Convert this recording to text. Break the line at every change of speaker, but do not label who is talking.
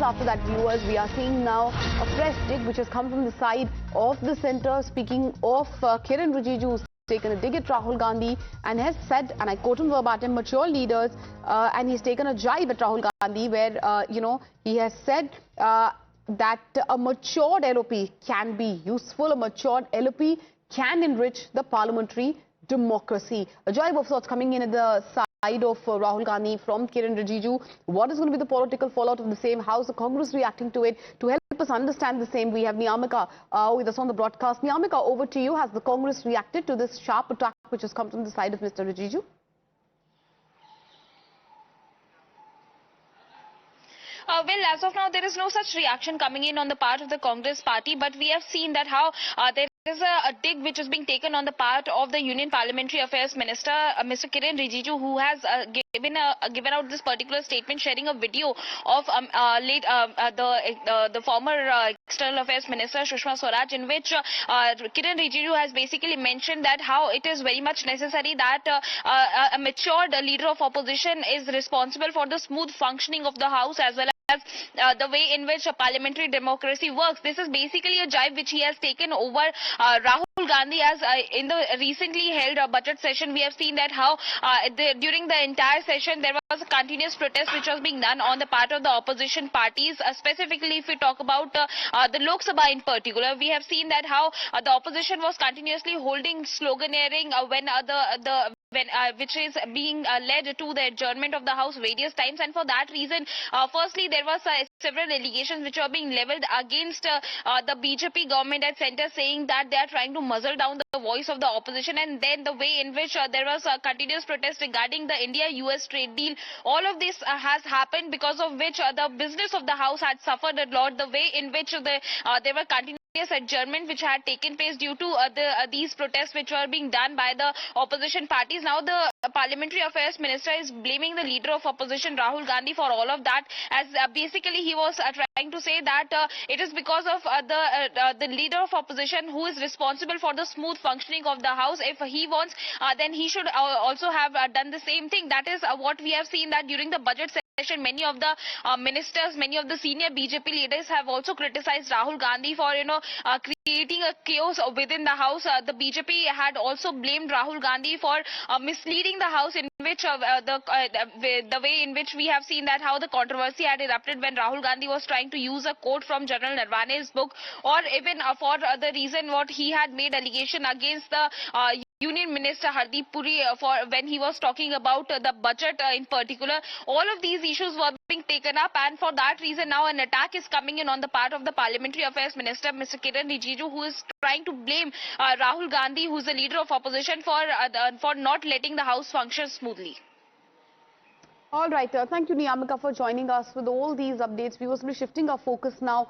hours after that, viewers, we are seeing now a fresh dig which has come from the side of the centre. Speaking of Kiren Rijiju, who's taken a dig at Rahul Gandhi and has said, and I quote him verbatim, mature leaders, and he's taken a jibe at Rahul Gandhi where, he has said that a matured LOP can be useful, a matured LOP can enrich the parliamentary democracy. A jibe of sorts coming in at the side of Rahul Gandhi from Kiren Rijiju. What is going to be the political fallout of the same? How is the Congress reacting to it? To help us understand the same, we have Niyamika with us on the broadcast. Niyamika, over to you. Has the Congress reacted to this sharp attack which has come from the side of Mr. Rijiju?
Well, as of now, there is no such reaction coming in on the part of the Congress party, but we have seen that how there is a dig which is being taken on the part of the Union Parliamentary Affairs Minister, Mr. Kiren Rijiju, who has given out this particular statement, sharing a video of the former External Affairs Minister Sushma Swaraj, in which Kiren Rijiju has basically mentioned that how it is very much necessary that a matured leader of opposition is responsible for the smooth functioning of the House as well as the way in which a parliamentary democracy works. This is basically a jibe which he has taken over Rahul Gandhi, as in the recently held budget session we have seen that how during the entire session there was a continuous protest which was being done on the part of the opposition parties. Specifically, if we talk about the Lok Sabha in particular, we have seen that how the opposition was continuously holding sloganeering which is being led to the adjournment of the House various times, and for that reason, firstly, there was several allegations which were being levelled against the BJP government at centre, saying that they are trying to muzzle down the voice of the opposition, and then the way in which there was a continuous protest regarding the India-US trade deal. All of this has happened, because of which the business of the House had suffered a lot. The way in which there were continuous adjournment which had taken place due to these protests which were being done by the opposition parties. Now the Parliamentary Affairs Minister is blaming the leader of opposition Rahul Gandhi for all of that, as basically he was trying to say that it is because of the leader of opposition who is responsible for the smooth functioning of the House. If he wants, then he should also have done the same thing. That is what we have seen, that during the budget session, many of the ministers, many of the senior BJP leaders have also criticized Rahul Gandhi for creating a chaos within the House. The BJP had also blamed Rahul Gandhi for misleading the House, in which the way in which we have seen that how the controversy had erupted when Rahul Gandhi was trying to use a quote from General Narwane's book, or even for the reason what he had made allegation against the Union Minister Hardeep Puri for when he was talking about the budget in particular. All of these issues were being taken up, and for that reason now an attack is coming in on the part of the Parliamentary Affairs Minister, Mr. Kiren Rijiju, who is trying to blame Rahul Gandhi, who is the leader of opposition, for not letting the House function smoothly.
All right, thank you Niyamika for joining us with all these updates. We will be shifting our focus now